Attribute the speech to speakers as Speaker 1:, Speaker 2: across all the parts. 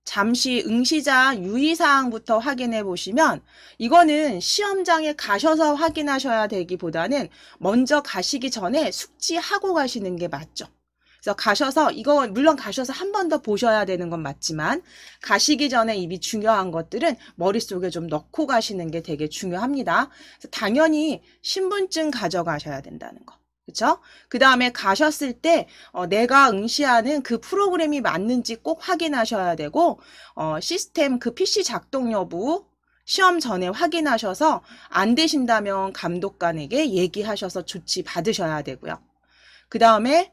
Speaker 1: 잠시 응시자 유의사항부터 확인해 보시면 이거는 시험장에 가셔서 확인하셔야 되기보다는 먼저 가시기 전에 숙지하고 가시는 게 맞죠. 그래서 가셔서 이거 물론 가셔서 한 번 더 보셔야 되는 건 맞지만 가시기 전에 이미 중요한 것들은 머릿속에 좀 넣고 가시는 게 되게 중요합니다. 그래서 당연히 신분증 가져가셔야 된다는 거. 그렇죠? 그 다음에 가셨을 때 내가 응시하는 그 프로그램이 맞는지 꼭 확인하셔야 되고 시스템 그 PC 작동 여부 시험 전에 확인하셔서 안 되신다면 감독관에게 얘기하셔서 조치 받으셔야 되고요. 그 다음에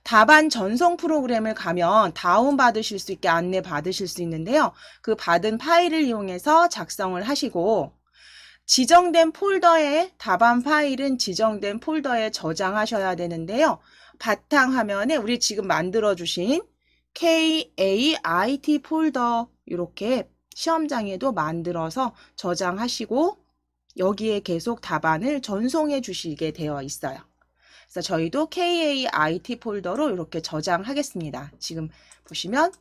Speaker 1: 답안 전송 프로그램을 가면 다운받으실 수 있게 안내 받으실 수 있는데요. 그 받은 파일을 이용해서 작성을 하시고 지정된 폴더에 답안 파일은 지정된 폴더에 저장하셔야 되는데요. 바탕화면에 우리 지금 만들어주신 KAIT 폴더 이렇게 시험장에도 만들어서 저장하시고 여기에 계속 답안을 전송해 주시게 되어 있어요. 그래서 저희도 KAIT 폴더로 이렇게 저장하겠습니다. 지금 보시면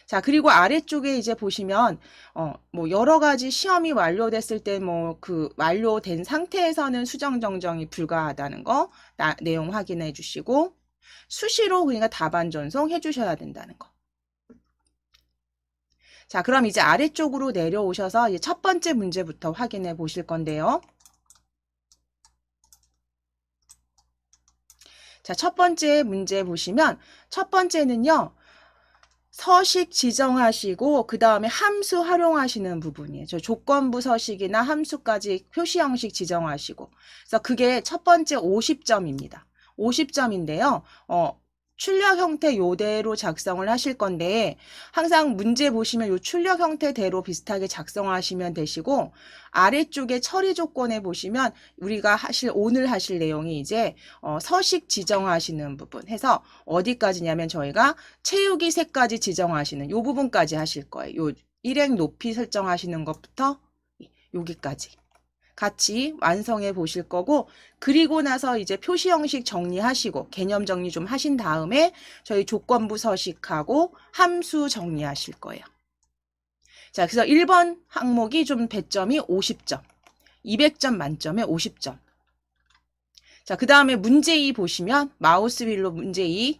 Speaker 1: 자, 그리고 아래쪽에 이제 보시면 뭐 여러 가지 시험이 완료됐을 때 뭐 그 완료된 상태에서는 수정 정정이 불가하다는 거 내용 확인해 주시고 수시로 그러니까 답안 전송해 주셔야 된다는 거. 자, 그럼 이제 아래쪽으로 내려오셔서 이제 첫 번째 문제부터 확인해 보실 건데요. 자, 첫 번째 문제 보시면 첫 번째는요. 서식 지정하시고 그 다음에 함수 활용하시는 부분이에요. 저 조건부 서식이나 함수까지 표시 형식 지정하시고 그래서 그게 첫 번째 50점입니다. 50점인데요. 출력 형태 요대로 작성을 하실 건데 항상 문제 보시면 요 출력 형태대로 비슷하게 작성하시면 되시고 아래쪽에 처리 조건에 보시면 우리가 오늘 하실 내용이 이제 서식 지정하시는 부분 해서 어디까지냐면 저희가 채우기 색까지 지정하시는 요 부분까지 하실 거예요. 요 일행 높이 설정하시는 것부터 여기까지 같이 완성해 보실 거고 그리고 나서 이제 표시 형식 정리하시고 개념 정리 좀 하신 다음에 저희 조건부 서식하고 함수 정리하실 거예요. 자, 그래서 1번 항목이 좀 배점이 50점, 200점 만점에 50점. 자, 그 다음에 문제 2 보시면 마우스 휠로 문제 2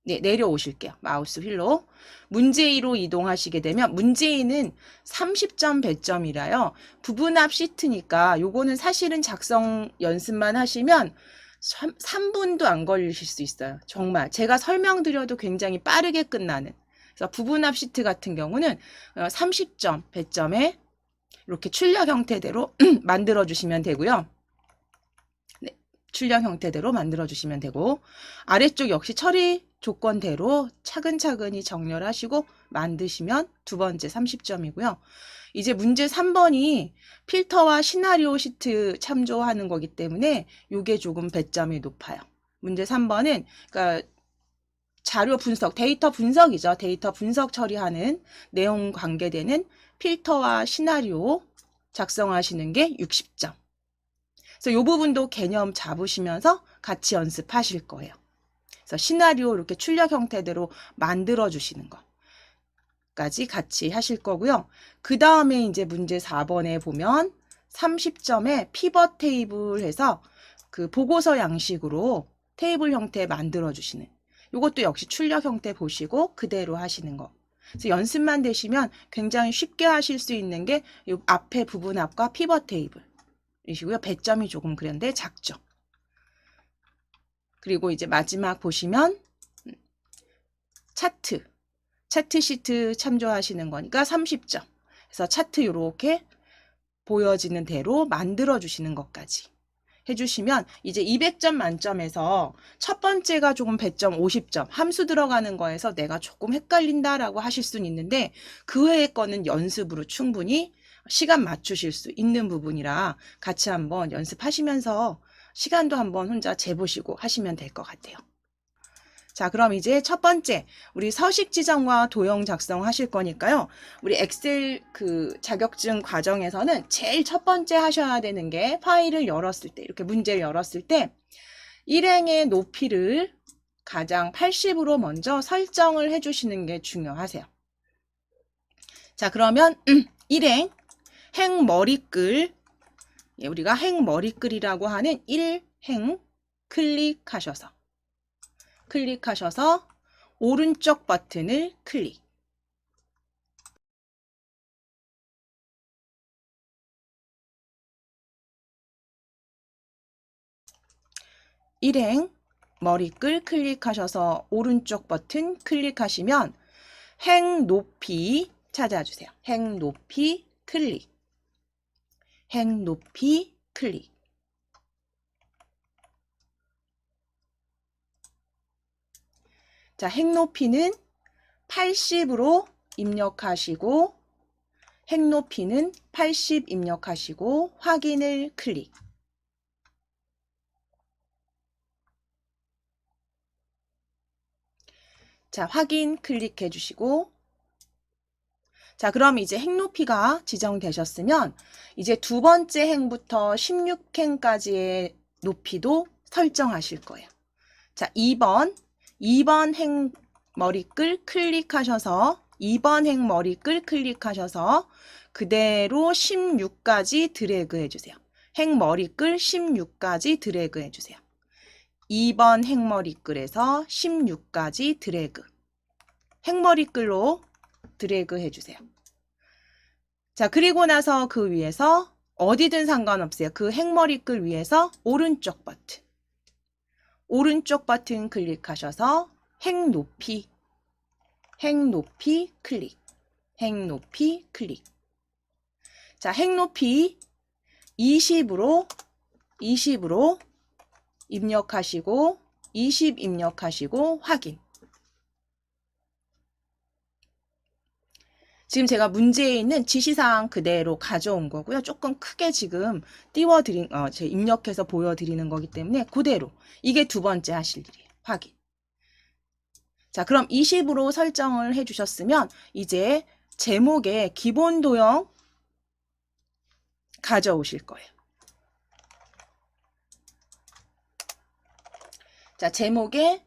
Speaker 1: 네, 내려오실게요. 마우스 휠로. 문제 2로 이동하시게 되면 문제 2는 30점 배점이라요. 부분합 시트니까 요거는 사실은 작성 연습만 하시면 3분도 안 걸리실 수 있어요. 정말 제가 설명드려도 굉장히 빠르게 끝나는. 그래서 부분합 시트 같은 경우는 30점 배점에 이렇게 출력 형태대로 만들어 주시면 되고요. 네, 출력 형태대로 만들어 주시면 되고 아래쪽 역시 처리 조건대로 차근차근히 정렬하시고 만드시면 두 번째 30점이고요. 이제 문제 3번이 필터와 시나리오 시트 참조하는 거기 때문에 이게 조금 배점이 높아요. 문제 3번은 그러니까 자료 분석, 데이터 분석이죠. 데이터 분석 처리하는 내용 관계되는 필터와 시나리오 작성하시는 게 60점. 그래서 이 부분도 개념 잡으시면서 같이 연습하실 거예요. 그래서 시나리오 이렇게 출력 형태대로 만들어 주시는 것까지 같이 하실 거고요. 그 다음에 이제 문제 4번에 보면 30점에 피벗 테이블 해서 그 보고서 양식으로 테이블 형태 만들어 주시는 이것도 역시 출력 형태 보시고 그대로 하시는 거. 그래서 연습만 되시면 굉장히 쉽게 하실 수 있는 게 이 앞에 부분합과 피벗 테이블 이시고요. 배점이 조금 그런데 작죠. 그리고 이제 마지막 보시면 차트 시트 참조하시는 거니까 30점. 그래서 차트 이렇게 보여지는 대로 만들어 주시는 것까지 해주시면 이제 200점 만점에서 첫 번째가 조금 배점 50점 함수 들어가는 거에서 내가 조금 헷갈린다라고 하실 수는 있는데 그 외의 거는 연습으로 충분히 시간 맞추실 수 있는 부분이라 같이 한번 연습하시면서 시간도 한번 혼자 재보시고 하시면 될 것 같아요. 자, 그럼 이제 첫 번째 우리 서식 지정과 도형 작성하실 거니까요. 우리 엑셀 그 자격증 과정에서는 제일 첫 번째 하셔야 되는 게 파일을 열었을 때 이렇게 문제를 열었을 때 일행의 높이를 가장 80으로 먼저 설정을 해주시는 게 중요하세요. 자, 그러면 일행 행머리끌, 우리가 행머리끌이라고 하는 1행 클릭하셔서 오른쪽 버튼을 클릭. 일행 머리끌 클릭하셔서 오른쪽 버튼 클릭하시면 행 높이 찾아주세요. 행 높이 클릭. 행 높이 클릭. 자, 행 높이는 80으로 입력하시고 행 높이는 80 입력하시고 확인을 클릭. 자, 확인 클릭해 주시고, 자, 그럼 이제 행 높이가 지정되셨으면 이제 두 번째 행부터 16행까지의 높이도 설정하실 거예요. 자, 2번 행 머리끌 클릭하셔서 2번 행 머리끌 클릭하셔서 그대로 16까지 드래그 해주세요. 행 머리끌 16까지 드래그 해주세요. 2번 행머리끌에서 16까지 드래그. 행머리끌로 드래그 해주세요. 자, 그리고 나서 그 위에서 어디든 상관없어요. 그 행머리끌 위에서 오른쪽 버튼 클릭하셔서 행 높이 클릭. 행 높이 클릭. 자, 행 높이 20으로 입력하시고 20 입력하시고 확인. 지금 제가 문제에 있는 지시사항 그대로 가져온 거고요. 조금 크게 지금 띄워드린, 제가 입력해서 보여드리는 거기 때문에 그대로. 이게 두 번째 하실 일이에요. 확인. 자, 그럼 20으로 설정을 해주셨으면 이제 제목에 기본 도형 가져오실 거예요. 자, 제목에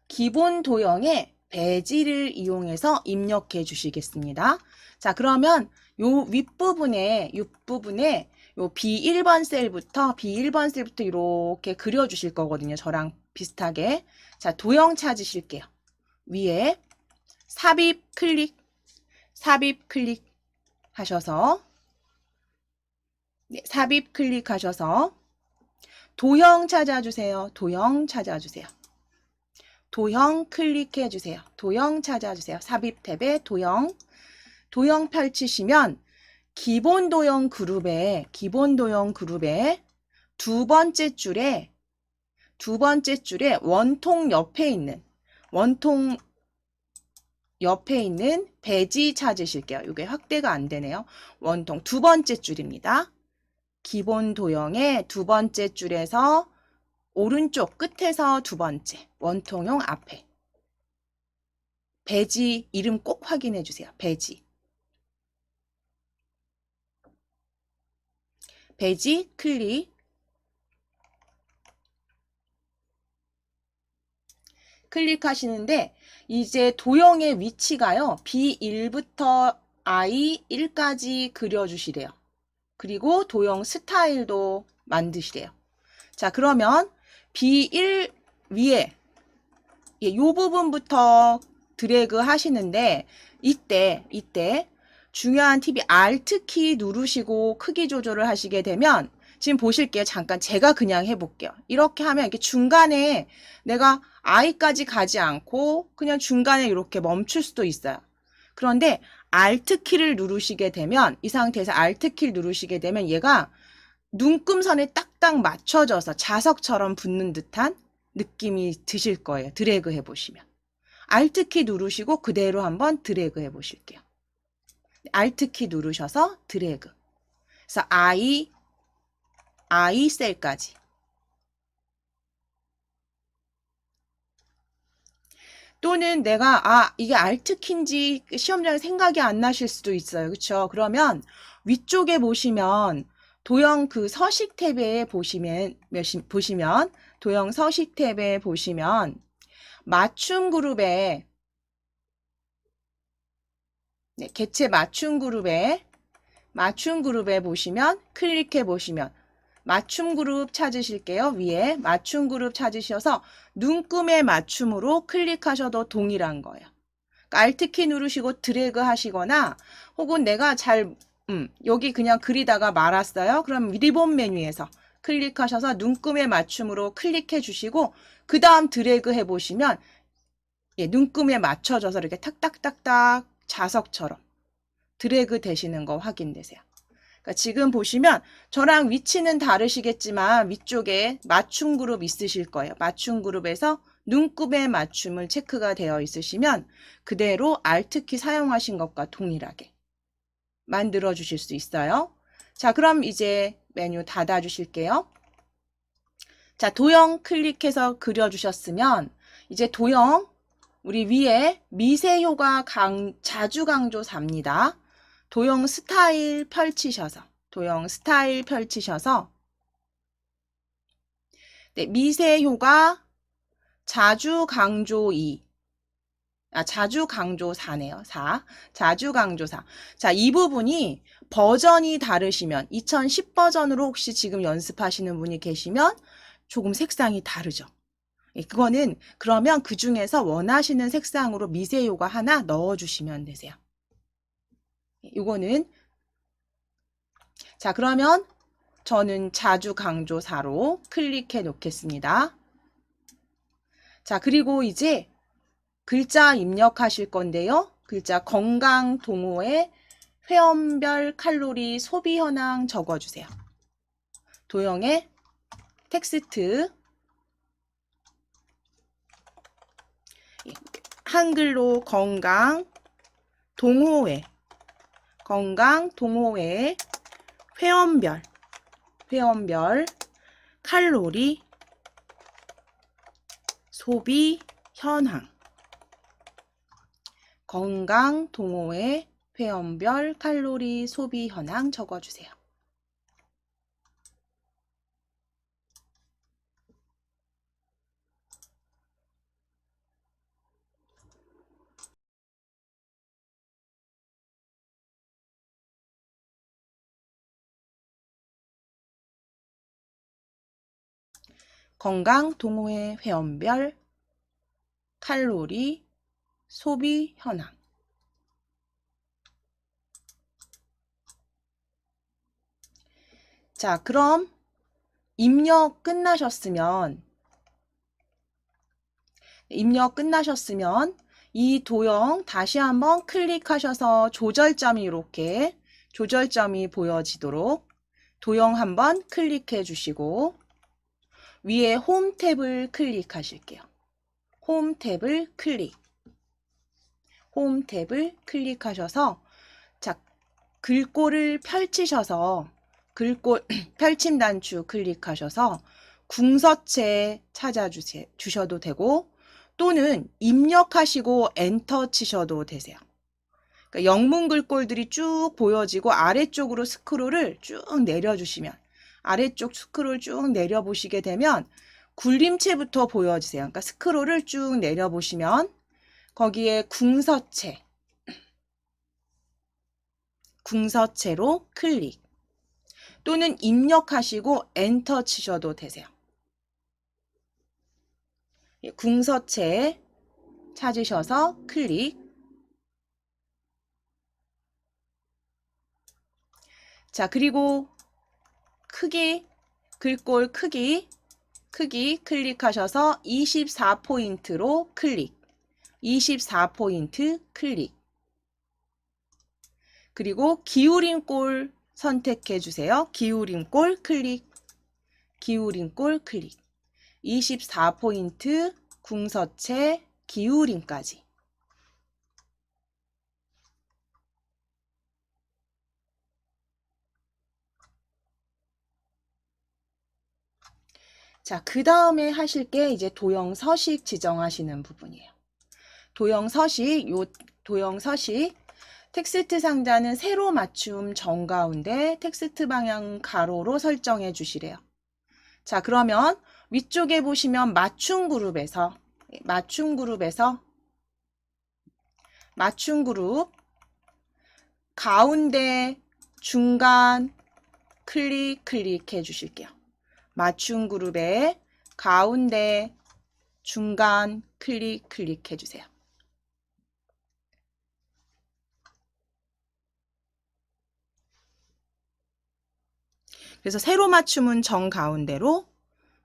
Speaker 1: 기본 도형에 배지를 이용해서 입력해 주시겠습니다. 자, 그러면 요 윗부분에 요 B1번 셀부터 이렇게 그려주실 거거든요. 저랑 비슷하게. 자, 도형 찾으실게요. 위에 삽입 클릭 하셔서 삽입 클릭하셔서 도형 찾아주세요. 도형 클릭해 주세요. 도형 찾아주세요. 삽입 탭에 도형 펼치시면 기본 도형 그룹에 두 번째 줄에 원통 옆에 있는 배지 찾으실게요. 이게 확대가 안 되네요. 원통 두 번째 줄입니다. 기본 도형의 두 번째 줄에서 오른쪽 끝에서 두 번째 원통형 앞에 배지 이름 꼭 확인해 주세요. 배지 클릭하시는데 이제 도형의 위치가요. B1부터 I1까지 그려주시래요. 그리고 도형 스타일도 만드시래요. 자, 그러면 B1 위에 이 부분부터 드래그 하시는데 이때 중요한 팁이 Alt키 누르시고 크기 조절을 하시게 되면 지금 보실게요. 잠깐 제가 그냥 해볼게요. 이렇게 하면 이렇게 중간에 내가 I까지 가지 않고 그냥 중간에 이렇게 멈출 수도 있어요. 그런데 Alt키를 누르시게 되면 이 상태에서 Alt키를 누르시게 되면 얘가 눈금선에 딱딱 맞춰져서 자석처럼 붙는 듯한 느낌이 드실 거예요. 드래그 해보시면. Alt키 누르시고 그대로 한번 드래그 해보실게요. Alt키 누르셔서 드래그. 그래서 I 셀까지. 또는 내가 이게 Alt키인지 시험장에 생각이 안 나실 수도 있어요. 그렇죠? 그러면 위쪽에 보시면 도형 그 서식 탭에 보시면 도형 서식 탭에 보시면 맞춤 그룹에 개체 맞춤 그룹에 보시면 클릭해 보시면 맞춤 그룹 찾으실게요. 위에 맞춤 그룹 찾으셔서 눈금의 맞춤으로 클릭하셔도 동일한 거예요. 그러니까 Alt키 누르시고 드래그 하시거나 혹은 내가 여기 그냥 그리다가 말았어요. 그럼 리본 메뉴에서 클릭하셔서 눈금의 맞춤으로 클릭해 주시고 그 다음 드래그 해보시면 눈금에 맞춰져서 이렇게 탁탁탁탁 자석처럼 드래그 되시는 거 확인되세요. 그러니까 지금 보시면 저랑 위치는 다르시겠지만 위쪽에 맞춤 그룹 있으실 거예요. 맞춤 그룹에서 눈금의 맞춤을 체크가 되어 있으시면 그대로 Alt키 사용하신 것과 동일하게 만들어 주실 수 있어요. 자, 그럼 이제 메뉴 닫아 주실게요. 자, 도형 클릭해서 그려 주셨으면 이제 도형 우리 위에 미세효과 자주 강조 4입니다. 도형 스타일 펼치셔서 미세효과 자주 강조 2 자주 강조 4네요. 4. 자주 강조 4. 자, 이 부분이 버전이 다르시면 2010 버전으로 혹시 지금 연습하시는 분이 계시면 조금 색상이 다르죠. 그거는 그러면 그 중에서 원하시는 색상으로 미세효과 하나 넣어주시면 되세요. 이거는 자, 그러면 저는 자주 강조 4로 클릭해 놓겠습니다. 자, 그리고 이제 글자 입력하실 건데요. 글자 건강 동호회 회원별 칼로리 소비 현황 적어주세요. 도형에 텍스트 한글로 건강 동호회 회원별 칼로리 소비 현황 건강 동호회 회원별 칼로리 소비 현황 적어주세요. 건강 동호회 회원별 칼로리 소비 현황. 자, 그럼 입력 끝나셨으면 이 도형 다시 한번 클릭하셔서 조절점이 이렇게 조절점이 보여지도록 도형 한번 클릭해 주시고 위에 홈 탭을 클릭하실게요. 홈 탭을 클릭하셔서 자, 글꼴을 펼치셔서 글꼴 펼침 단추 클릭하셔서 궁서체 찾아주셔도 되고 또는 입력하시고 엔터 치셔도 되세요. 그러니까 영문 글꼴들이 쭉 보여지고 아래쪽으로 스크롤을 쭉 내려주시면 아래쪽 스크롤 쭉 내려보시게 되면 굴림체부터 보여지세요. 그러니까 스크롤을 쭉 내려보시면 거기에 궁서체로 클릭 또는 입력하시고 엔터 치셔도 되세요. 궁서체 찾으셔서 클릭. 자, 그리고 크기, 글꼴 크기 클릭하셔서 24포인트로 클릭. 24포인트 클릭. 그리고 기울인 꼴 선택해 주세요. 기울인 꼴 클릭. 24포인트 궁서체 기울임까지. 자, 그 다음에 하실 게 이제 도형 서식 지정하시는 부분이에요. 도형 서식 텍스트 상자는 세로 맞춤 정가운데 텍스트 방향 가로로 설정해 주시래요. 자, 그러면 위쪽에 보시면 맞춤 그룹에서 맞춤 그룹에서 맞춤 그룹 가운데 중간 클릭해 주실게요. 맞춤 그룹의 가운데 중간 클릭해 주세요. 그래서 세로 맞춤은 정가운데로,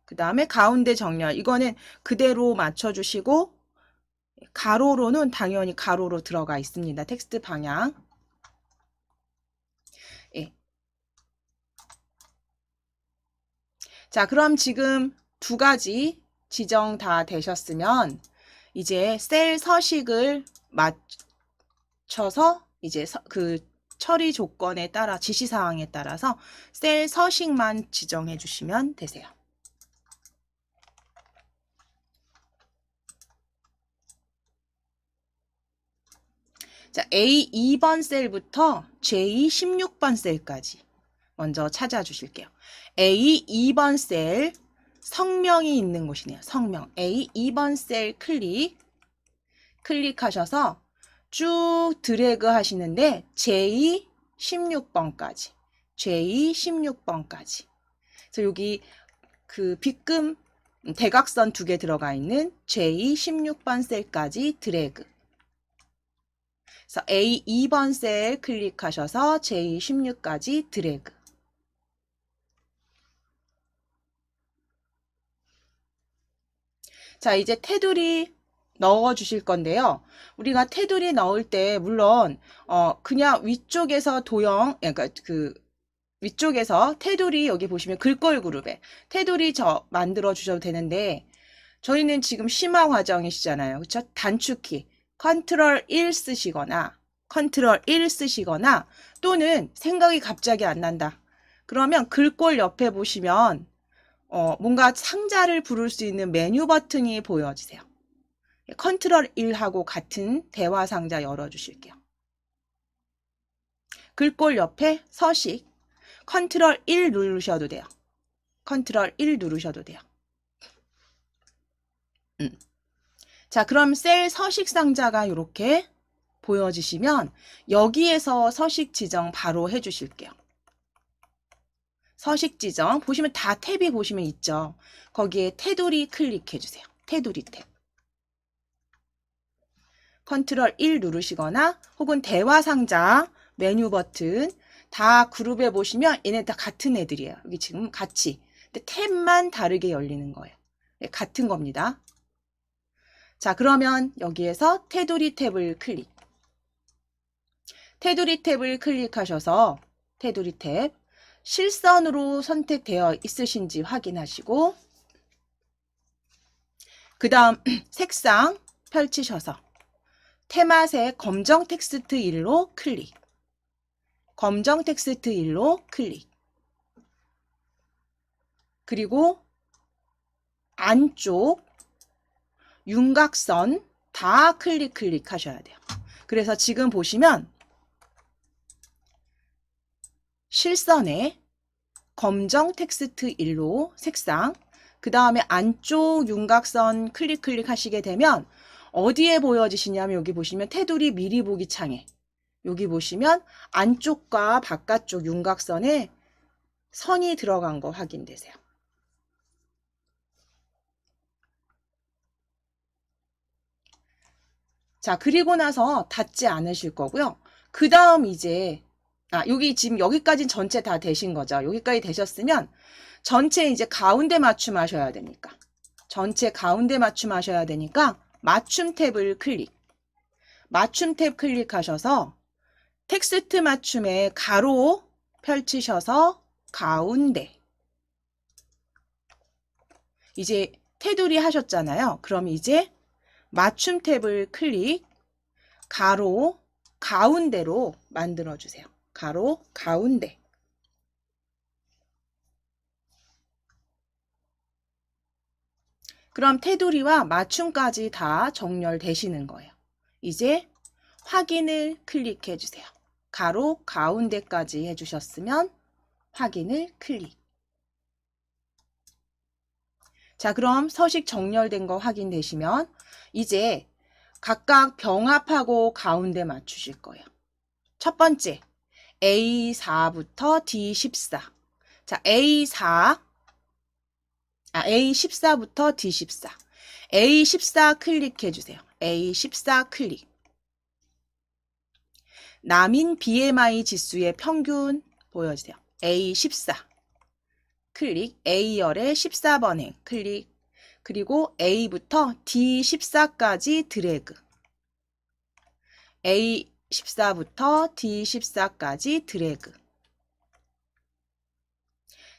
Speaker 1: 그 다음에 가운데 정렬, 이거는 그대로 맞춰주시고, 가로로는 당연히 가로로 들어가 있습니다. 텍스트 방향. 예. 자, 그럼 지금 두 가지 지정 다 되셨으면 이제 셀 서식을 맞춰서 이제 그 처리 조건에 따라 지시사항에 따라서 셀 서식만 지정해 주시면 되세요. 자, A2번 셀부터 J16번 셀까지 먼저 찾아주실게요. A2번 셀 성명이 있는 곳이네요. 성명. A2번 셀 클릭하셔서 쭉 드래그 하시는데 J16번까지. J16번까지. 그래서 여기 그 빗금 대각선 2개 들어가 있는 J16번 셀까지 드래그. 그래서 A2번 셀 클릭하셔서 J16까지 드래그. 자, 이제 테두리 넣어 주실 건데요. 우리가 테두리 넣을 때 물론 그냥 위쪽에서 도형, 그러니까 그 위쪽에서 테두리 여기 보시면 글꼴 그룹에 테두리 만들어 주셔도 되는데 저희는 지금 심화 과정이시잖아요. 그렇죠? 단축키 컨트롤 1 쓰시거나 컨트롤 1 쓰시거나 또는 생각이 갑자기 안 난다. 그러면 글꼴 옆에 보시면 뭔가 상자를 부를 수 있는 메뉴 버튼이 보여지세요. 컨트롤 1하고 같은 대화 상자 열어주실게요. 글꼴 옆에 서식 컨트롤 1 누르셔도 돼요. 컨트롤 1 누르셔도 돼요. 자, 그럼 셀 서식 상자가 이렇게 보여지시면 여기에서 서식 지정 바로 해주실게요. 서식 지정 보시면 다 탭이 보시면 있죠. 거기에 테두리 클릭해 주세요. 테두리 탭. 컨트롤 1 누르시거나 혹은 대화 상자 메뉴 버튼 다 그룹에 보시면 얘네 다 같은 애들이에요. 여기 지금 같이. 근데 탭만 다르게 열리는 거예요. 네, 같은 겁니다. 자, 그러면 여기에서 테두리 탭을 클릭. 테두리 탭을 클릭하셔서 테두리 탭 실선으로 선택되어 있으신지 확인하시고 그 다음 색상 펼치셔서 테마색 검정 텍스트 1로 클릭. 검정 텍스트 1로 클릭. 그리고 안쪽 윤곽선 다 클릭하셔야 돼요. 그래서 지금 보시면 실선에 검정 텍스트 1로 색상, 그 다음에 안쪽 윤곽선 클릭 하시게 되면 어디에 보여지시냐면 여기 보시면 테두리 미리 보기 창에 여기 보시면 안쪽과 바깥쪽 윤곽선에 선이 들어간 거 확인되세요. 자, 그리고 나서 닫지 않으실 거고요. 그 다음 이제 여기 지금 여기까지는 전체 다 되신 거죠. 여기까지 되셨으면 전체 이제 가운데 맞춤하셔야 되니까 전체 가운데 맞춤하셔야 되니까 맞춤 탭을 클릭. 맞춤 탭 클릭하셔서 텍스트 맞춤에 가로 펼치셔서 가운데. 이제 테두리 하셨잖아요. 그럼 이제 맞춤 탭을 클릭. 가로 가운데로 만들어 주세요. 가로 가운데. 그럼 테두리와 맞춤까지 다 정렬되시는 거예요. 이제 확인을 클릭해 주세요. 가로 가운데까지 해주셨으면 확인을 클릭. 자, 그럼 서식 정렬된 거 확인되시면 이제 각각 병합하고 가운데 맞추실 거예요. 첫 번째, A4부터 D14. 자, A14부터 D14. A14 클릭해 주세요. A14 클릭. 남인 BMI 지수의 평균 보여주세요. A14 클릭. A열의 14번행 클릭. 그리고 A부터 D14까지 드래그. A14부터 D14까지 드래그.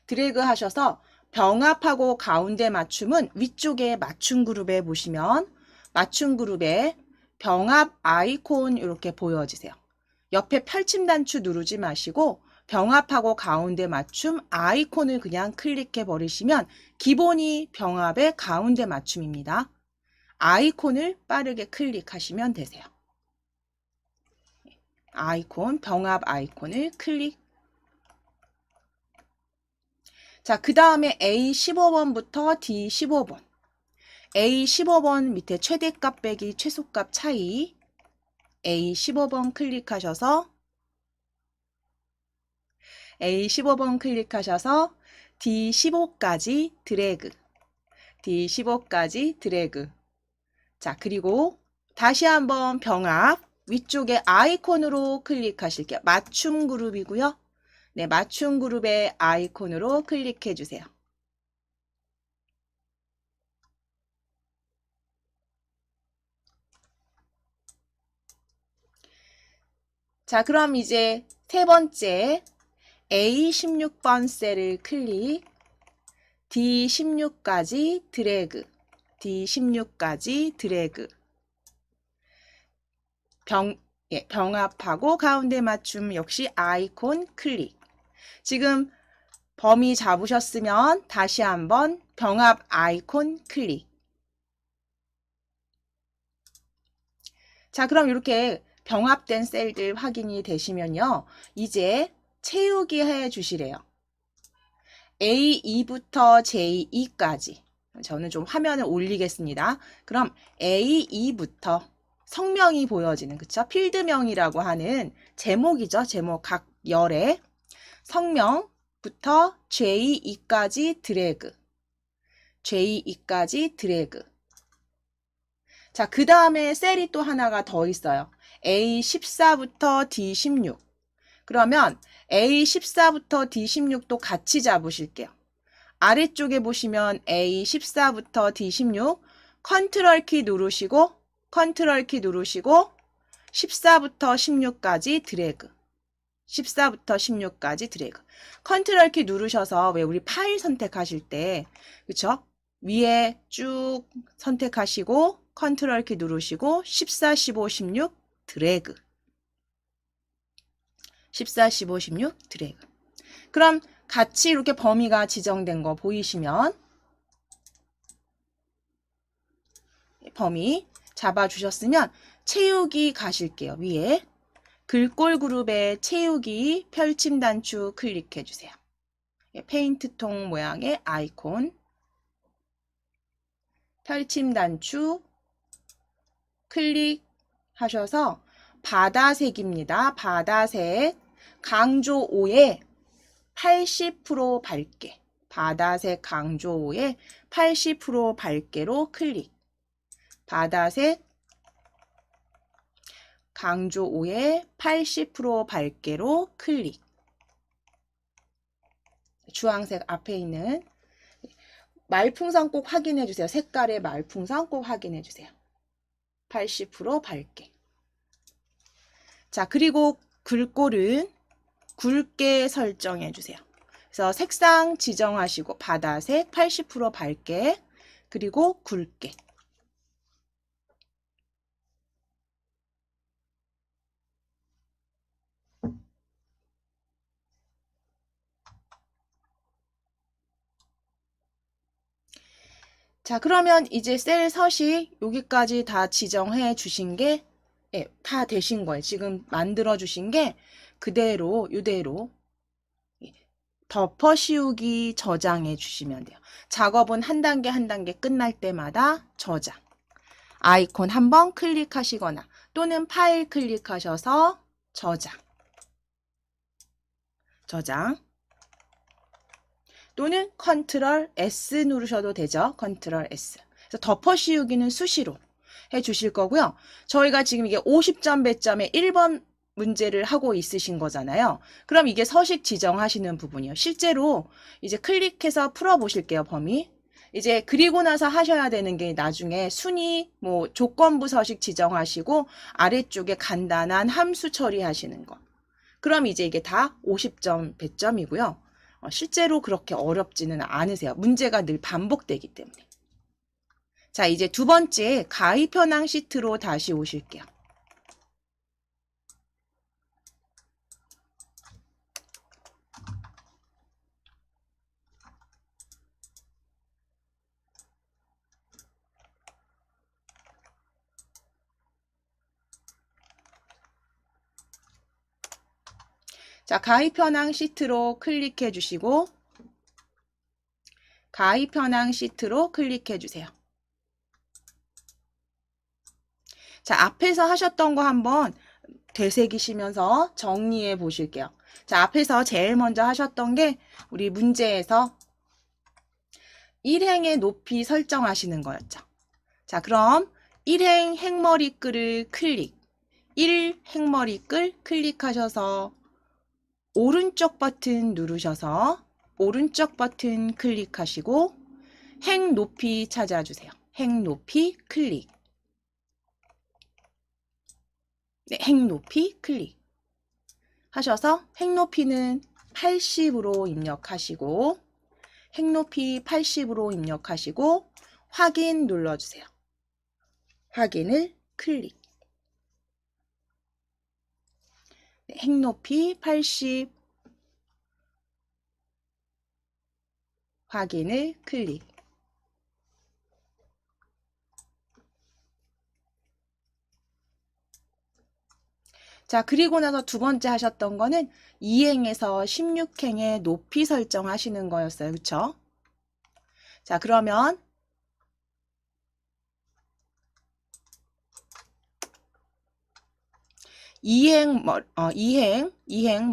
Speaker 1: 드래그 하셔서 병합하고 가운데 맞춤은 위쪽에 맞춤 그룹에 보시면 맞춤 그룹에 병합 아이콘 이렇게 보여지세요. 옆에 펼침 단추 누르지 마시고 병합하고 가운데 맞춤 아이콘을 그냥 클릭해 버리시면 기본이 병합의 가운데 맞춤입니다. 아이콘을 빠르게 클릭하시면 되세요. 아이콘, 병합 아이콘을 클릭. 자, 그 다음에 A15번부터 D15번. A15번 밑에 최대값 빼기 최소값 차이. A15번 클릭하셔서 A15번 클릭하셔서 D15까지 드래그. D15까지 드래그. 자, 그리고 다시 한번 병합 위쪽에 아이콘으로 클릭하실게요. 맞춤 그룹이고요. 네, 맞춤 그룹의 아이콘으로 클릭해 주세요. 자, 그럼 이제 세 번째 A16번 셀을 클릭, D16까지 드래그, D16까지 드래그. 병합하고 가운데 맞춤 역시 아이콘 클릭. 지금 범위 잡으셨으면 다시 한번 병합 아이콘 클릭. 자, 그럼 이렇게 병합된 셀들 확인이 되시면요. 이제 채우기 해 주시래요. A2부터 J2까지. 저는 좀 화면을 올리겠습니다. 그럼 A2부터 성명이 보여지는, 그쵸? 필드명이라고 하는 제목이죠. 제목 각 열에 성명부터 J2까지 드래그. J2까지 드래그. 자, 그 다음에 셀이 또 하나가 더 있어요. A14부터 D16. 그러면 A14부터 D16도 같이 잡으실게요. 아래쪽에 보시면 A14부터 D16 컨트롤 키 누르시고 14부터 16까지 드래그. 14부터 16까지 드래그. 컨트롤 키 누르셔서 왜 우리 파일 선택하실 때 그쵸? 위에 쭉 선택하시고 컨트롤 키 누르시고 14, 15, 16 드래그. 14, 15, 16 드래그. 그럼 같이 이렇게 범위가 지정된 거 보이시면 범위 잡아주셨으면 채우기 가실게요. 위에 글꼴 그룹에 채우기 펼침 단추 클릭해 주세요. 페인트 통 모양의 아이콘 펼침 단추 클릭하셔서 바다색입니다. 바다색 강조 5에 80% 밝게. 바다색 강조 5에 80% 밝게로 클릭. 바다색 강조 5에 80% 밝게로 클릭. 주황색 앞에 있는 말풍선 꼭 확인해 주세요. 색깔의 말풍선 꼭 확인해 주세요. 80% 밝게. 자, 그리고 글꼴은 굵게 설정해 주세요. 그래서 색상 지정하시고 바다색 80% 밝게 그리고 굵게. 자, 그러면 이제 셀 서식 여기까지 다 지정해 주신 게 다 되신 거예요. 지금 만들어 주신 게 그대로 이대로 덮어 씌우기 저장해 주시면 돼요. 작업은 한 단계 한 단계 끝날 때마다 저장. 아이콘 한번 클릭하시거나 또는 파일 클릭하셔서 저장. 또는 컨트롤 S 누르셔도 되죠. 컨트롤 S. 그래서 덮어 씌우기는 수시로 해 주실 거고요. 저희가 지금 이게 50점 배점에 1번 문제를 하고 있으신 거잖아요. 그럼 이게 서식 지정하시는 부분이요. 실제로 이제 클릭해서 풀어 보실게요. 범위. 이제 그리고 나서 하셔야 되는 게 나중에 순위 뭐 조건부 서식 지정하시고 아래쪽에 간단한 함수 처리하시는 거. 그럼 이제 이게 다 50점 배점이고요. 실제로 그렇게 어렵지는 않으세요. 문제가 늘 반복되기 때문에. 자, 이제 두 번째 가입 현황 시트로 다시 오실게요. 자, 가입 현황 시트로 클릭해 주시고 가입 현황 시트로 클릭해 주세요. 자, 앞에서 하셨던 거 한번 되새기시면서 정리해 보실게요. 자, 앞에서 제일 먼저 하셨던 게 우리 문제에서 일행의 높이 설정하시는 거였죠. 자, 그럼 일행 행머리글을 클릭, 1 행머리글 클릭하셔서 오른쪽 버튼 누르셔서 오른쪽 버튼 클릭하시고 행 높이 찾아주세요. 행 높이 클릭. 네, 행 높이 클릭 하셔서 행 높이는 80으로 입력하시고 행 높이 80으로 입력하시고 확인 눌러주세요. 확인을 클릭. 네, 행 높이 80 확인을 클릭. 자, 그리고 나서 두 번째 하셨던 거는 2행에서 16행의 높이 설정하시는 거였어요. 그쵸? 자, 그러면 이행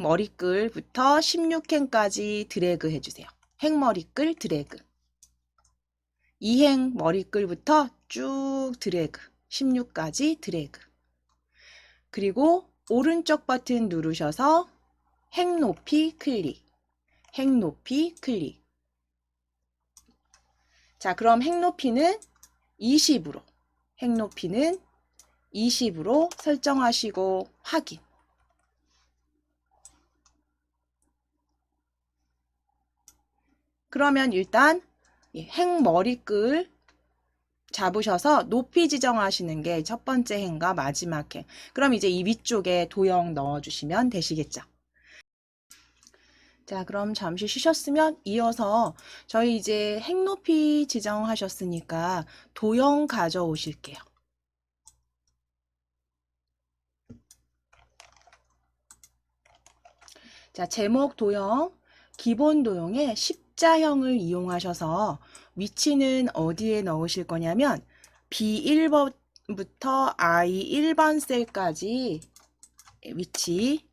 Speaker 1: 머리글부터 16행까지 드래그 해주세요. 행머리글 드래그. 2행 머리글부터 쭉 드래그. 16까지 드래그. 그리고 오른쪽 버튼 누르셔서 행 높이 클릭. 행 높이 클릭. 자, 그럼 행 높이는 20으로. 행 높이는 20으로 설정하시고 확인. 그러면 일단 행 머리글 잡으셔서 높이 지정하시는 게 첫 번째 행과 마지막 행. 그럼 이제 이 위쪽에 도형 넣어주시면 되시겠죠. 자, 그럼 잠시 쉬셨으면 이어서 저희 이제 행 높이 지정하셨으니까 도형 가져오실게요. 자, 제목 도형, 기본 도형에 십자형을 이용하셔서 위치는 어디에 넣으실 거냐면 B1번부터 I1번 셀까지 위치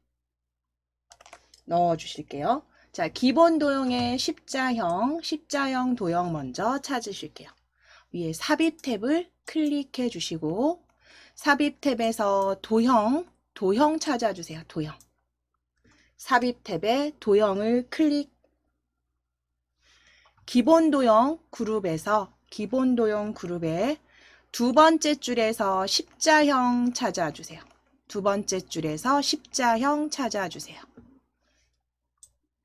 Speaker 1: 넣어 주실게요. 자, 기본 도형의 십자형 도형 먼저 찾으실게요. 위에 삽입 탭을 클릭해 주시고 삽입 탭에서 도형 찾아주세요. 도형. 삽입 탭에 도형을 클릭. 기본 도형 그룹에 두 번째 줄에서 십자형 찾아주세요. 두 번째 줄에서 십자형 찾아주세요.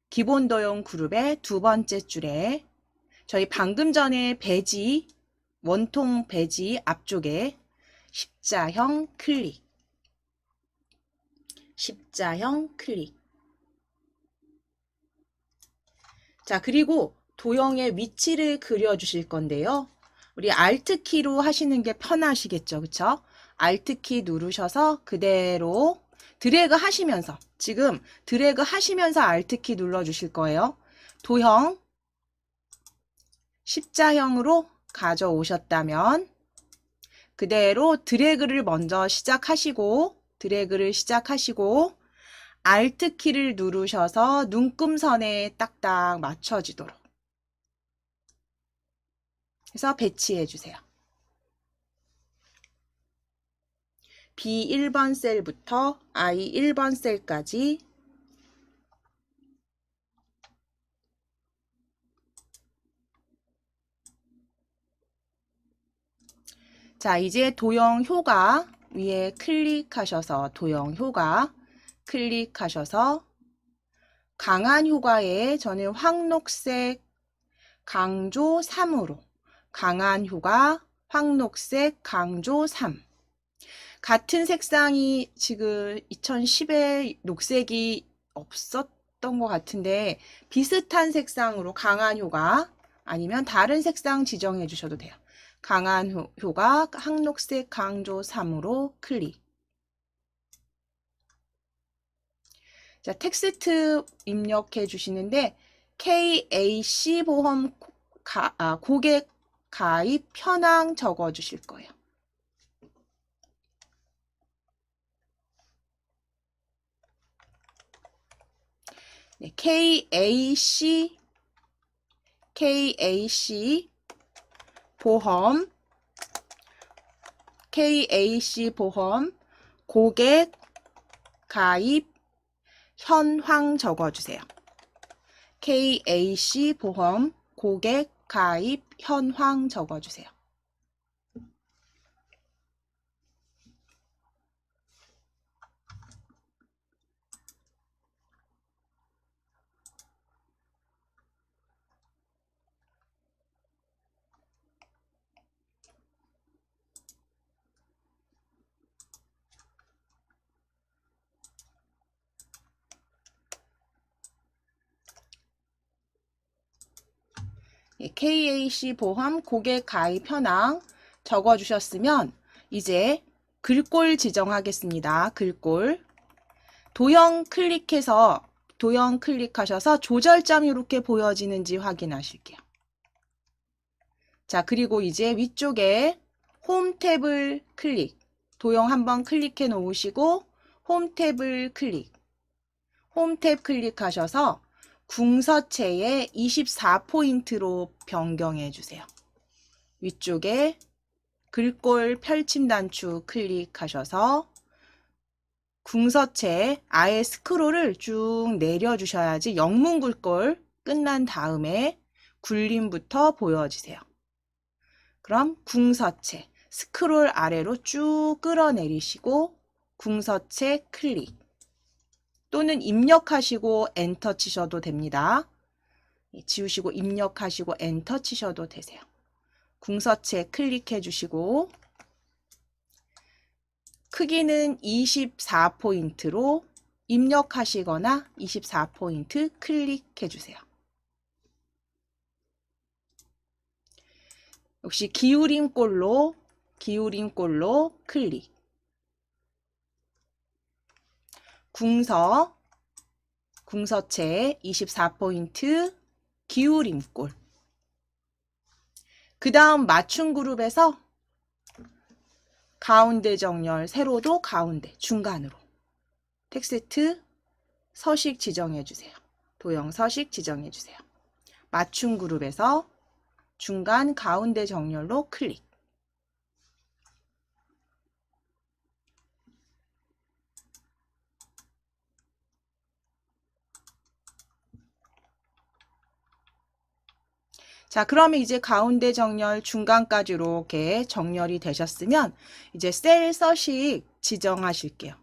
Speaker 1: 기본 도형 그룹의 두 번째 줄에 저희 방금 전에 배지, 원통 배지 앞쪽에 십자형 클릭. 십자형 클릭. 자, 그리고 도형의 위치를 그려주실 건데요. 우리 Alt키로 하시는 게 편하시겠죠. 그쵸? Alt키 누르셔서 그대로 드래그 하시면서 지금 드래그 하시면서 Alt키 눌러주실 거예요. 도형 십자형으로 가져오셨다면 그대로 드래그를 먼저 시작하시고 Alt 키를 누르셔서 눈금선에 딱딱 맞춰지도록 해서 배치해 주세요. B1번 셀부터 I1번 셀까지 자, 이제 도형 효과 위에 클릭하셔서 강한 효과에 저는 황록색 강조 3으로 강한 효과 황록색 강조 3 같은 색상이 지금 2010에 녹색이 없었던 것 같은데 비슷한 색상으로 강한 효과 아니면 다른 색상 지정해 주셔도 돼요. 강한 효과 황록색 강조 3으로 클릭. 자, 텍스트 입력해 주시는데 KAC 보험 고객 가입 현황 적어 주실 거예요. 네, KAC 보험 고객 가입 현황 적어주세요. KAC 보험 고객 가입 현황 적어주세요. KAC 보험 고객 가입 현황 적어주셨으면 이제 글꼴 지정하겠습니다. 글꼴. 도형 클릭하셔서 조절점이 이렇게 보여지는지 확인하실게요. 자, 그리고 이제 위쪽에 홈 탭을 클릭. 도형 한번 클릭해 놓으시고 홈 탭을 클릭. 홈 탭 클릭하셔서 궁서체에 24포인트로 변경해 주세요. 위쪽에 글꼴 펼침 단추 클릭하셔서 궁서체 아예 스크롤을 쭉 내려주셔야지 영문 글꼴 끝난 다음에 굴림부터 보여지세요. 그럼 궁서체 스크롤 아래로 쭉 끌어내리시고 궁서체 클릭 또는 입력하시고 엔터 치셔도 됩니다. 지우시고 입력하시고 엔터 치셔도 되세요. 궁서체 클릭해 주시고 크기는 24포인트로 입력하시거나 24포인트 클릭해 주세요. 역시 기울임꼴로 클릭. 궁서체 24포인트 기울임꼴. 그 다음 맞춤 그룹에서 가운데 정렬, 세로도 가운데, 중간으로. 텍스트 서식 지정해 주세요. 도형 서식 지정해 주세요. 맞춤 그룹에서 중간 가운데 정렬로 클릭. 자, 그러면 이제 가운데 정렬 중간까지 이렇게 정렬이 되셨으면 이제 셀 서식 지정하실게요.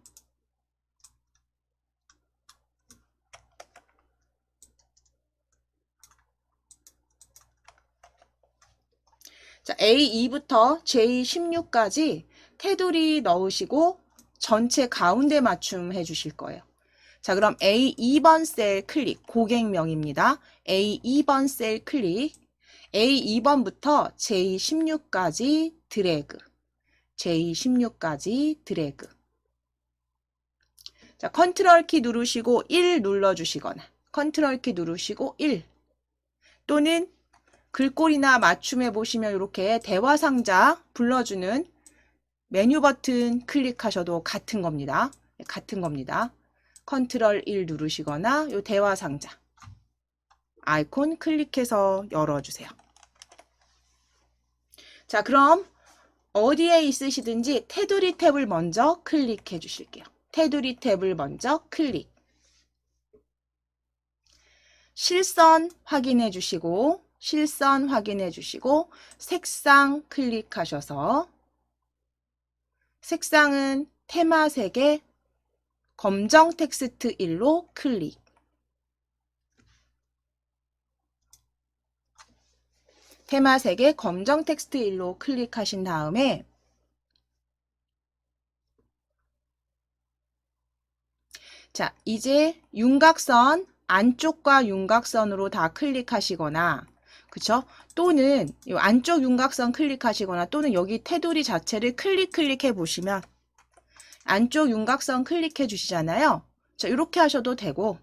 Speaker 1: 자, A2부터 J16까지 테두리 넣으시고 전체 가운데 맞춤 해주실 거예요. 자, 그럼 A2번 셀 클릭, 고객명입니다. A2번 셀 클릭, A2번부터 J16까지 드래그, J16까지 드래그. 자, 컨트롤 키 누르시고 1 눌러주시거나, 컨트롤 키 누르시고 1. 또는 글꼴이나 맞춤에 보시면 이렇게 대화 상자 불러주는 메뉴 버튼 클릭하셔도 같은 겁니다. 같은 겁니다. 컨트롤 1 누르시거나 이 대화 상자 아이콘 클릭해서 열어주세요. 자, 그럼 어디에 있으시든지 테두리 탭을 먼저 클릭해 주실게요. 테두리 탭을 먼저 클릭. 실선 확인해 주시고 실선 확인해 주시고 색상 클릭하셔서 색상은 테마색의 검정 텍스트 1로 클릭. 테마색의 검정 텍스트 1로 클릭하신 다음에 자, 이제 윤곽선 안쪽과 윤곽선으로 다 클릭하시거나 그쵸? 또는 이 안쪽 윤곽선 클릭하시거나 또는 여기 테두리 자체를 클릭해 보시면 안쪽 윤곽선 클릭해 주시잖아요. 자, 이렇게 하셔도 되고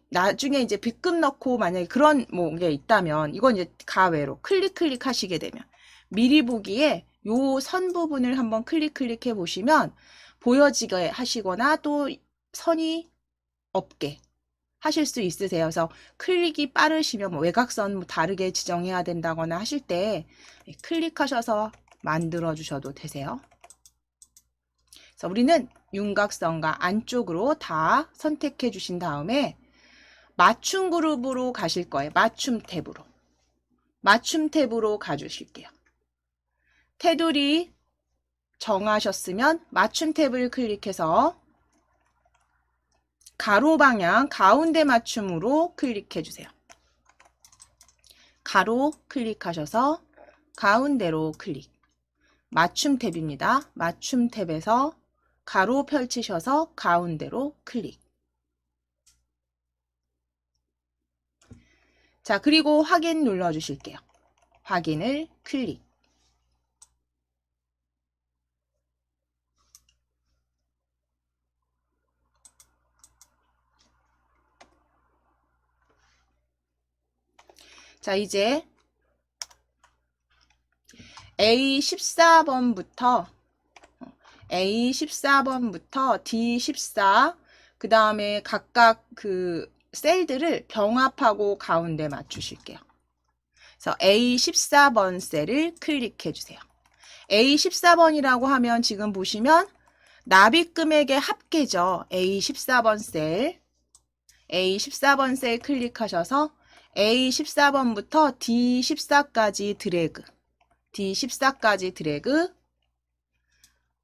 Speaker 1: 나중에 이제 빗금 넣고 만약에 그런 게 있다면 이건 이제 가외로 클릭하시게 되면 미리 보기에 요 선 부분을 한번 클릭해 보시면 보여지게 하시거나 또 선이 없게 하실 수 있으세요. 그래서 클릭이 빠르시면 외곽선 다르게 지정해야 된다거나 하실 때 클릭하셔서 만들어 주셔도 되세요. 그래서 우리는 윤곽선과 안쪽으로 다 선택해 주신 다음에 맞춤 그룹으로 가실 거예요. 맞춤 탭으로. 맞춤 탭으로 가주실게요. 테두리 정하셨으면 맞춤 탭을 클릭해서 가로 방향 가운데 맞춤으로 클릭해 주세요. 가로 클릭하셔서 가운데로 클릭. 맞춤 탭입니다. 맞춤 탭에서 가로 펼치셔서 가운데로 클릭. 자, 그리고 확인 눌러 주실게요. 확인을 클릭. 자, 이제 A14번부터 D14, 그 다음에 각각 그 셀들을 병합하고 가운데 맞추실게요. 그래서 A14번 셀을 클릭해 주세요. A14번이라고 하면 지금 보시면 납입금액의 합계죠. A14번 셀 클릭하셔서 A14번부터 D14까지 드래그. D14까지 드래그.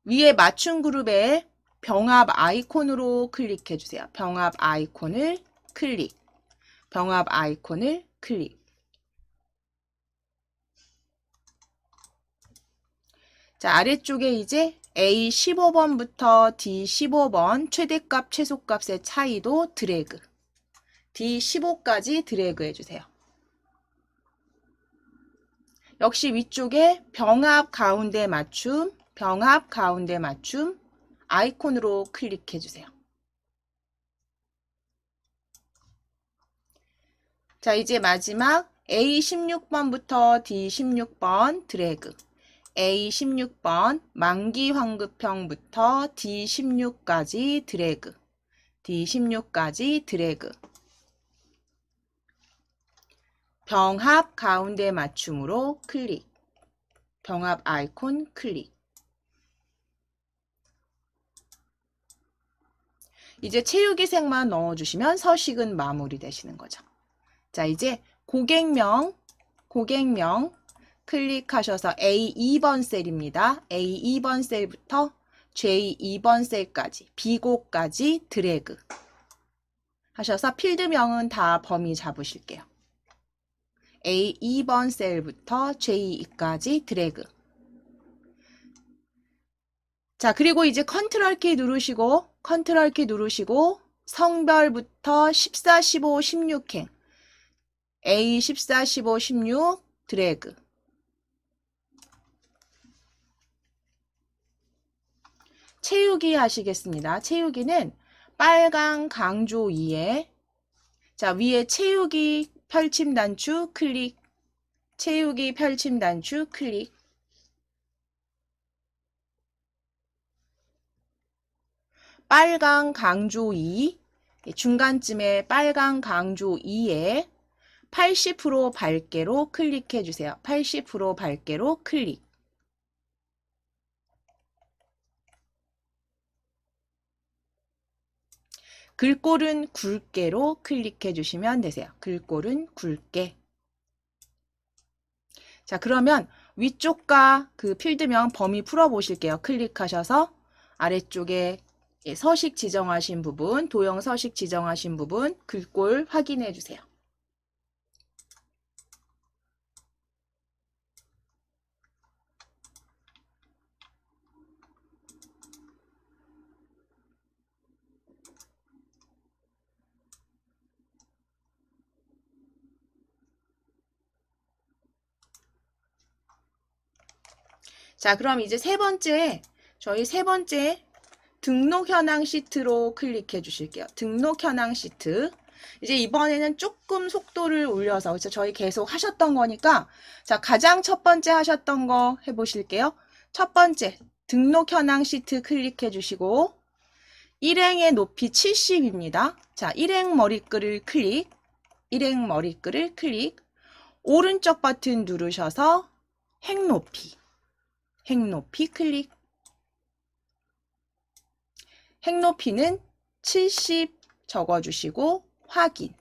Speaker 1: 위에 맞춤 그룹에 병합 아이콘으로 클릭해 주세요. 병합 아이콘을 클릭. 병합 아이콘을 클릭. 자, 아래쪽에 이제 A15번부터 D15번 최대값, 최소값의 차이도 드래그. D15까지 드래그 해주세요. 역시 위쪽에 병합 가운데 맞춤, 병합 가운데 맞춤 아이콘으로 클릭해 주세요. 자, 이제 마지막 A16번부터 D16번 드래그. A16번 만기 환급형부터 D16까지 드래그. D16까지 드래그. 병합 가운데 맞춤으로 클릭. 병합 아이콘 클릭. 이제 채우기색만 넣어주시면 서식은 마무리되시는 거죠. 자, 이제 고객명 클릭하셔서 A2번 셀입니다. A2번 셀부터 J2번 셀까지 비고까지 드래그 하셔서 필드명은 다 범위 잡으실게요. A2번 셀부터 J2까지 드래그. 자, 그리고 이제 컨트롤 키 누르시고 성별부터 14, 15, 16행 A14, 15, 16 드래그. 채우기 하시겠습니다. 채우기는 빨강 강조 2에 자, 위에 채우기 펼침 단추 클릭. 채우기 펼침 단추 클릭. 빨강 강조 2, 중간쯤에 빨강 강조 2에 80% 밝게로 클릭해 주세요. 80% 밝게로 클릭. 글꼴은 굵게로 클릭해 주시면 되세요. 글꼴은 굵게. 자, 그러면 위쪽과 그 필드명 범위 풀어 보실게요. 클릭하셔서 아래쪽에 서식 지정하신 부분, 도형 서식 지정하신 부분, 글꼴 확인해 주세요. 자, 그럼 이제 저희 세 번째 등록 현황 시트로 클릭해 주실게요. 등록 현황 시트. 이제 이번에는 조금 속도를 올려서, 그렇죠? 저희 계속 하셨던 거니까, 자, 가장 첫 번째 하셨던 거 해보실게요. 첫 번째, 등록 현황 시트 클릭해 주시고, 일행의 높이 70입니다. 자, 일행 머리글을 클릭, 일행 머리글을 클릭, 오른쪽 버튼 누르셔서 행 높이 클릭. 행 높이는 70 적어주시고 확인.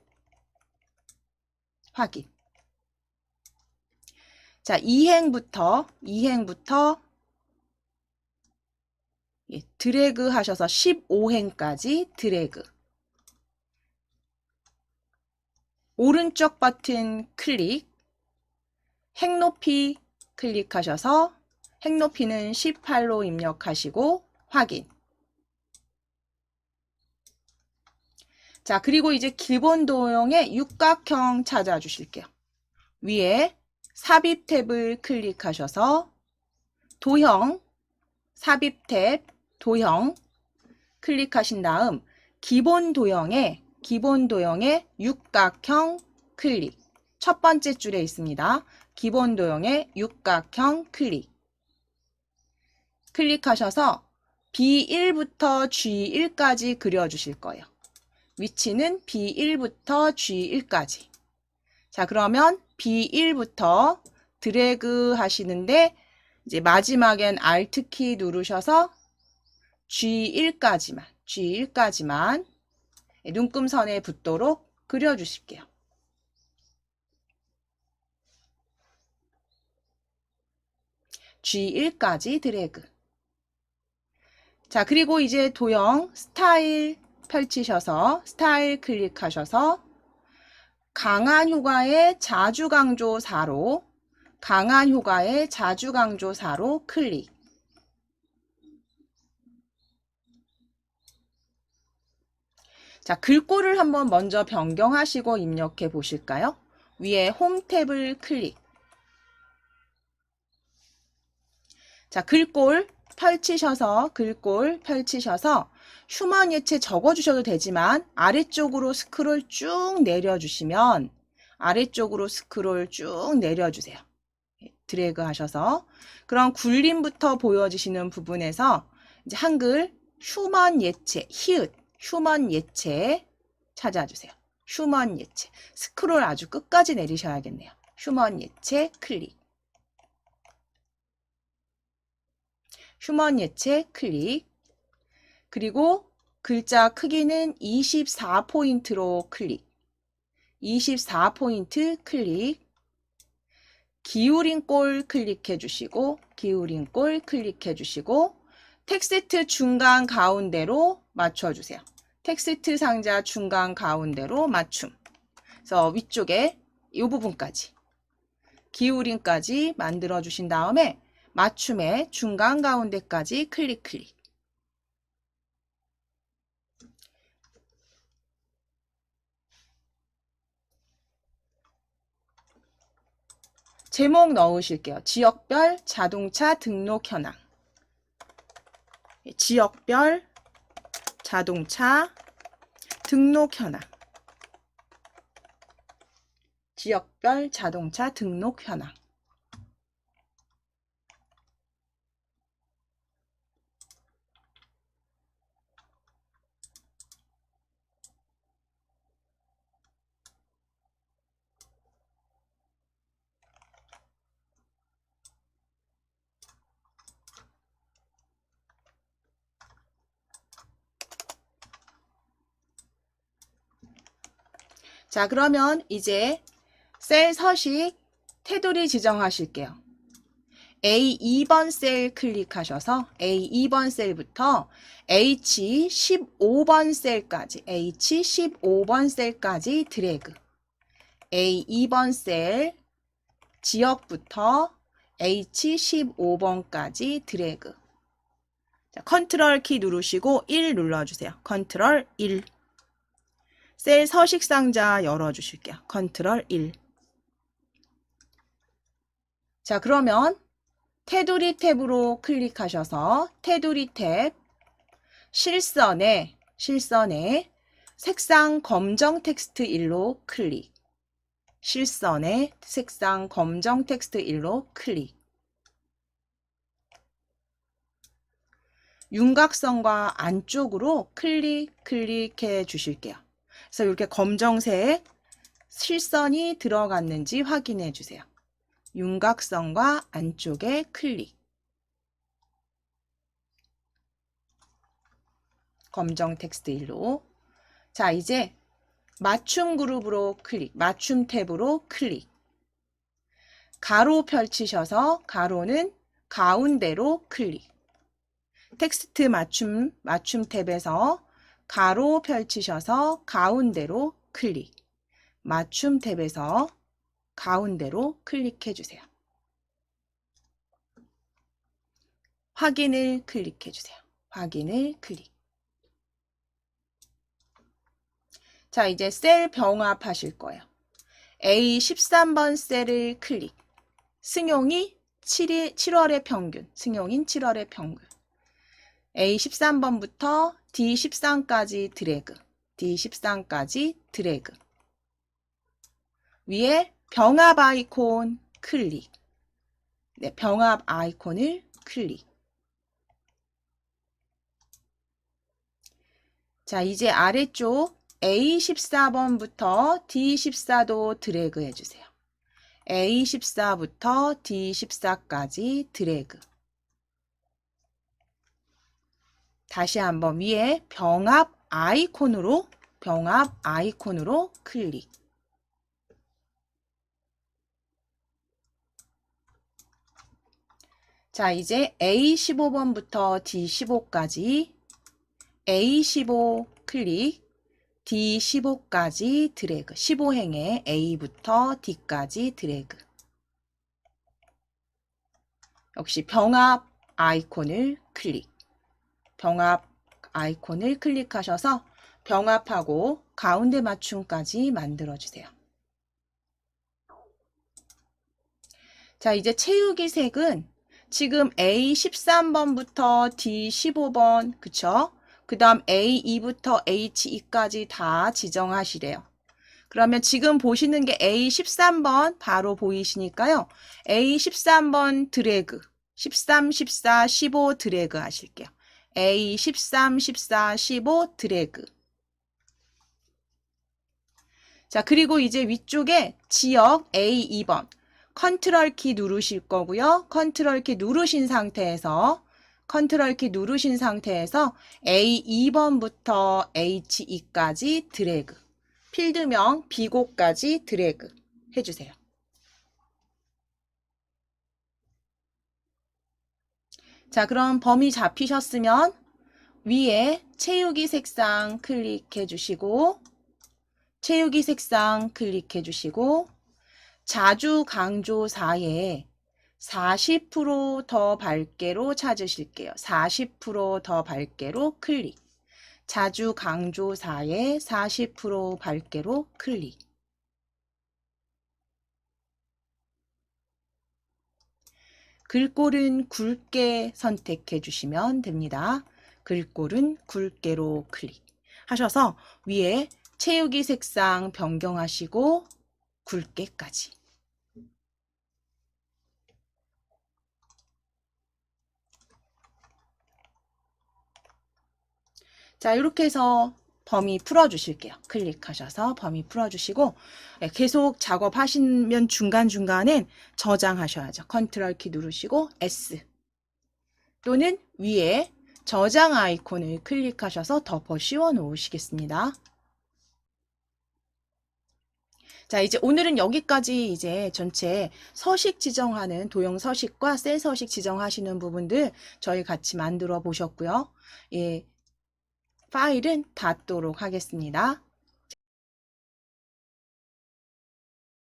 Speaker 1: 자, 2행부터 드래그 하셔서 15행까지 드래그. 오른쪽 버튼 클릭. 행 높이 클릭하셔서 행 높이는 18로 입력하시고 확인. 자, 그리고 이제 기본 도형의 육각형 찾아주실게요. 위에 삽입 탭을 클릭하셔서 도형, 삽입 탭, 도형 클릭하신 다음 기본 도형의 육각형 클릭. 첫 번째 줄에 있습니다. 기본 도형의 육각형 클릭. 클릭하셔서 B1부터 G1까지 그려주실 거예요. 위치는 B1부터 G1까지. 자, 그러면 B1부터 드래그 하시는데 이제 마지막엔 Alt키 누르셔서 G1까지만 눈금선에 붙도록 그려주실게요. G1까지 드래그. 자, 그리고 이제 도형 스타일 펼치셔서 스타일 클릭하셔서 강한 효과의 자주 강조 4로 클릭. 자, 글꼴을 한번 먼저 변경하시고 입력해 보실까요? 위에 홈 탭을 클릭. 자, 글꼴 펼치셔서 휴먼 예체 적어주셔도 되지만 아래쪽으로 스크롤 쭉 내려주시면 내려주세요. 드래그 하셔서 그럼 굴림부터 보여지시는 부분에서 이제 한글 휴먼 예체 휴먼 예체 찾아주세요. 휴먼 예체 스크롤 아주 끝까지 내리셔야겠네요. 휴먼 예체 클릭. 휴먼 예체 클릭. 그리고 글자 크기는 24포인트로 클릭. 24포인트 클릭. 기울인 꼴 클릭해 주시고 텍스트 중간 가운데로 맞춰주세요. 텍스트 상자 중간 가운데로 맞춤. 그래서 위쪽에 이 부분까지 기울임까지 만들어 주신 다음에 맞춤의 중간 가운데까지 클릭. 제목 넣으실게요. 지역별 자동차 등록 현황. 지역별 자동차 등록 현황. 지역별 자동차 등록 현황. 자, 그러면 이제 셀 서식 테두리 지정하실게요. A2번 셀 클릭하셔서 A2번 셀부터 H15번 셀까지, H15번 셀까지 드래그. A2번 셀 지역부터 H15번까지 드래그. 자, 컨트롤 키 누르시고 1 눌러주세요. 컨트롤 1. 셀 서식 상자 열어주실게요. 컨트롤 1. 자, 그러면 테두리 탭으로 클릭하셔서 테두리 탭 실선에 색상 검정 텍스트 1로 클릭. 실선에 색상 검정 텍스트 1로 클릭. 윤곽선과 안쪽으로 클릭해 주실게요. 그래서 이렇게 검정색 실선이 들어갔는지 확인해 주세요. 윤곽선과 안쪽에 클릭. 검정 텍스트 1로. 자, 이제 맞춤 그룹으로 클릭. 맞춤 탭으로 클릭. 가로 펼치셔서 가로는 가운데로 클릭. 텍스트 맞춤 탭에서 가로 펼치셔서 가운데로 클릭. 맞춤 탭에서 가운데로 클릭해 주세요. 확인을 클릭해 주세요. 확인을 클릭. 자, 이제 셀 병합하실 거예요. A13번 셀을 클릭. 승용이 7월의 평균. 승용인 7월의 평균. A13번부터 D13까지 드래그. D13까지 드래그. 위에 병합 아이콘 클릭. 네, 병합 아이콘을 클릭. 자, 이제 아래쪽 A14번부터 D14도 드래그 해주세요. A14부터 D14까지 드래그. 다시 한번 위에 병합 아이콘으로 클릭. 자, 이제 A15번부터 D15까지 A15 클릭, D15까지 드래그. 15행에 A부터 D까지 드래그. 역시 병합 아이콘을 클릭. 병합 아이콘을 클릭하셔서 병합하고 가운데 맞춤까지 만들어주세요. 자, 이제 채우기 색은 지금 A13번부터 D15번, 그쵸? 그 다음 A2부터 H2까지 다 지정하시래요. 그러면 지금 보시는 게 A13번 바로 보이시니까요. A13번 드래그, 13, 14, 15 드래그 하실게요. A13, 14, 15 드래그. 자, 그리고 이제 위쪽에 지역 A2번. 컨트롤 키 누르실 거고요. 컨트롤 키 누르신 상태에서 A2번부터 H2까지 드래그. 필드명 비고까지 드래그 해주세요. 자, 그럼 범위 잡히셨으면 위에 채우기 색상 클릭해 주시고 자주 강조사에 40% 더 밝게로 찾으실게요. 40% 더 밝게로 클릭. 자주 강조사에 40% 밝게로 클릭. 글꼴은 굵게 선택해 주시면 됩니다. 글꼴은 굵게로 클릭 하셔서 위에 채우기 색상 변경하시고 굵게까지. 자, 이렇게 해서 범위 풀어주실게요. 클릭하셔서 범위 풀어주시고 계속 작업하시면 중간중간엔 저장하셔야죠. 컨트롤 키 누르시고 S 또는 위에 저장 아이콘을 클릭하셔서 덮어 씌워 놓으시겠습니다. 자, 이제 오늘은 여기까지 이제 전체 서식 지정하는 도형 서식과 셀 서식 지정하시는 부분들 저희 같이 만들어 보셨고요. 예, 파일은 닫도록 하겠습니다.